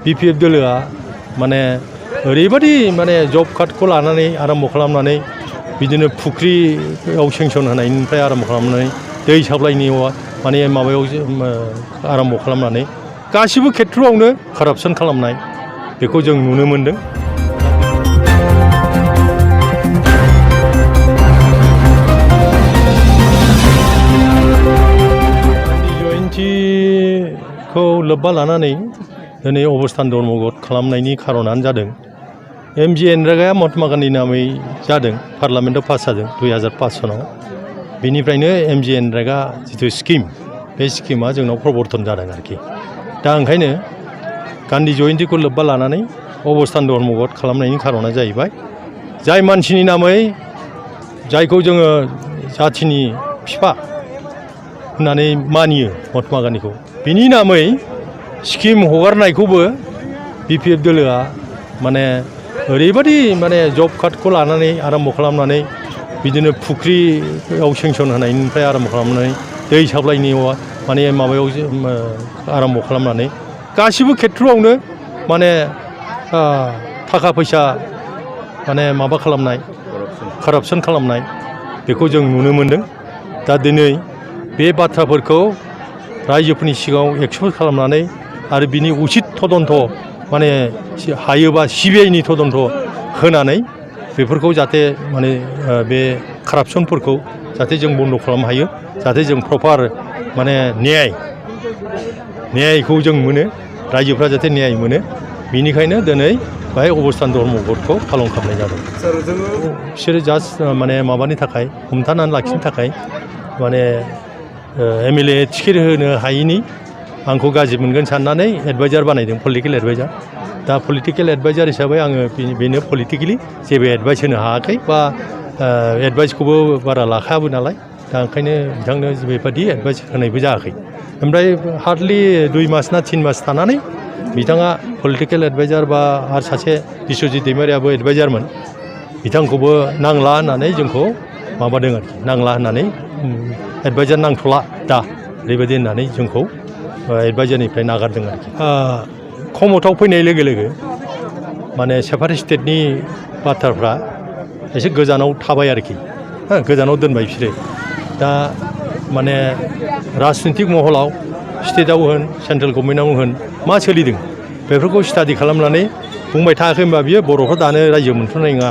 BPF दोलोआ माने ओरैबायदि माने जब कार्डखौ लानानै आरम्भ खालामनानै बिदिनो फुख्रियाव सेंसन होनायनिफ्राय आरम्भ खालामनानै दै साप्लाइनि माने माबायाव आरम्भ खालामनानै गासिबो खेथ्रआवनो कारापसन खालामनाय बेखौ जों नुनो मोनदों। जयन्तीखौ लोब्बा लानानै दिनै अबस्थान धर्मघट खालामनायनि खारनानो जादों MGNREGA महात्मा गान्धी नामै जादों, पार्लामेन्टआव पास जादों 2005 सनाव। बेनिफ्रायनो MGNREGA जिथु स्किम, बे स्किमा जोंनाव प्रबर्तन जादों आरोखि। दा ओंखायनो गान्धी जयन्तीखौ लोब्बा लानानै अबस्थान धर्मघट खालामनायनि खारना जाहैबाय जाय मानसिनि नामै जायखौ जोङो जाथिनि बिफा होननानै मानियो महात्मा गान्धीखौ, बिनि नामै स्किम हगारनायखौबो BPF दोलोआ माने ओरैबायदि माने जब कार्डखौ लानानै आरम्भ खालामनानै बिदिनो फुख्रियाव सेंसन होनायनिफ्राय आरम्भ खालामनानै दै साप्लाइनि माने माबायाव आरम्भ खालामनानै गासिबो खेथ्रआवनो माने थाखा फैसा माने माबा खालामनाय, कारापसन खालामनाय बेखौ जों नुनो मोनदों। दा दिनै बे बाथ्राफोरखौ रायजोफोरनि सिगाङाव एक्सप'ज खालामनानै आरो बिनि उचित तदन्त माने हायोबा CBIनि तदन्त होनानै बेफोरखौ जाहाथे माने बे कारापसनफोरखौ जाहाथे जों बन्द खालामनो हायो, जाहाथे जों प्रपार माने न्यायखौ जों मोनो, रायजोफ्रा जाहाथे न्याय मोनो, बेनिखायनो दिनै बाहाय अबस्थान धर्मघटखौ पालन खालामनाय जादों। बिसोरो जास्ट माने माबानि थाखाय हमथानानै लाखिनो थाखाय माने MLA टिकेट होनो हायिनि आंखौ गाज्रि मोनगोन साननानै एडभाइजार बानायदों, पलिटिकेल एडभाइजार। दा पलिटिकेल एडभाइजार हिसाबै आङो बेनो पलिटिकेलि जेबो एडभाइस होनो हायाखै बा एडभाइसखौबो बारा लाखायाबो नालाय, दा ओंखायनो बिथांनो बेबायदि एडभाइस होनायबो जायाखै। ओमफ्राय हार्डलि 2 मास ना 3 मास थानानै बिथाङा पलिटिकेल एडभाइजार बा आरो सासे बिश्वजित दैमारियाबो एडभाइजारमोन, बिथांखौबो नांला होननानै जोंखौ माबादों आरोखि, नांला होननानै एडभाइजार नांथ'ला दा ओरैबायदि होननानै जोंखौ एडभाइजारनिफ्राय नागारदों आरोखि। क्षमताव फैनाय लोगो लोगो माने सेपारेट स्टेटनि बाथ्राफ्रा एसे गोजानाव थाबाय आरोखि, गोजानाव दोनबाय बिसोरो। दा माने राजनितिक महलाव स्टेटआव होन सेन्ट्रेल गभर्नमेन्टआव होन मा सोलिदों बेफोरखौ स्टाडि खालामनानै बुंबाय थायाखै होनबा बियो बर'फ्रा दानो रायजो मोनथ'नाय नङा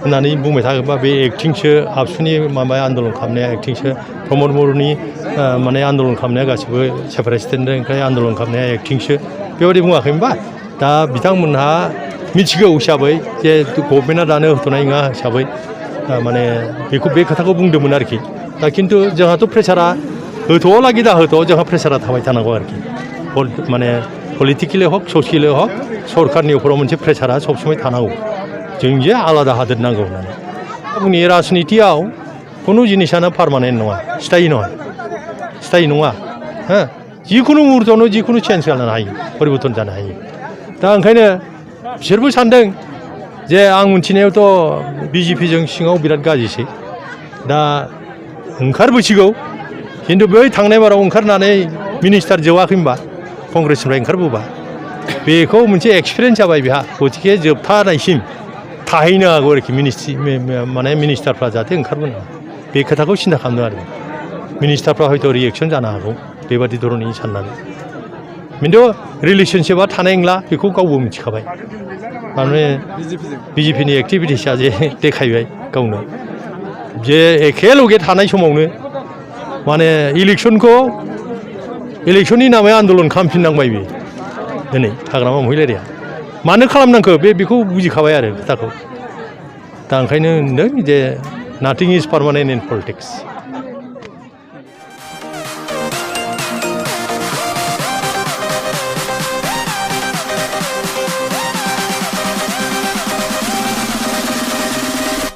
होननानै बुंबाय थागोनबा बे एक्टिंसो, आबसुनि माबा आन्दलन खालामनाया एक्टिंसो, प्रमद बर'नि माने आन्दलन खालामनाया गासिबो सेपारेट स्टेटनिफ्राय आन्दलन खालामनाया एक्टिंसो, बेबायदि बुङाखै होनबा। दा बिथांमोनहा मिथिगौ हिसाबै जे गभर्नमेन्टआ दानो होथ'नाय नङा हिसाबै माने बेखौ बे खोथाखौ बुंदोंमोन आरोखि। दा खिन्थु जोंहाथ' प्रेसारा होथ'आलागि दा होथ' जोंहा प्रेसारा थाबाय थानांगौ आरोखि, माने पलिटिकेलि हक ससियेलि हक सरकारनि उपराव मोनसे प्रेसारा सबसमाय थानांगौ, जों जे आलादा हादोर नांगौ होननानै। बुंनि राजनितियाव खुनु जिनिसानो पारमानेन्ट नङा, स्थायि नङा। जिखुनु मुहुर्तआवनो जिखुनु चेन्ज जानो हायो, परिबर्तन जानो हायो। दा ओंखायनो बिसोरबो सानदों जे आं मिथिनायावथ' BJPजों सिङाव बिराद गाज्रिसै, दा ओंखारबोसिगौ, खिन्थु बै थांनाय बाराव ओंखारनानै मिनिस्टार जोबाखै होनबा कंग्रेसनिफ्राय ओंखारबोबा बेखौ मोनसे एक्सपिरियेन्स जाबाय बेहा, गतिके जोबथानायसिम थाहैनो हागौ आरोखि माने मिनिस्टारफ्रा जाहाथे ओंखारबोनो हागौ, बे खोथाखौ सिन्था खालामदों आरो मिनिस्टारफ्रा हयथ' रिएक्सन जानो हागौ बेबादि धरननि साननानै। खिन्थु रिलेसनशिपआ थानाय नंला बेखौ गावबो मिथिखाबाय, माने BJPनि एक्टिभिटिसआ जे देखायबाय गावनो जे एखेलगे थानाय समावनो माने इलेक्सननि नामै आन्दलन खालामफिननांबाय बे दिनै हाग्रामा महिलारिया। मानो खालामनांखो बेखौ बुजिखाबाय आरो खोथाखौ। दा ओंखायनो होनदों जे नाथिं इज पारमानेन्ट इन पलिटिक्स।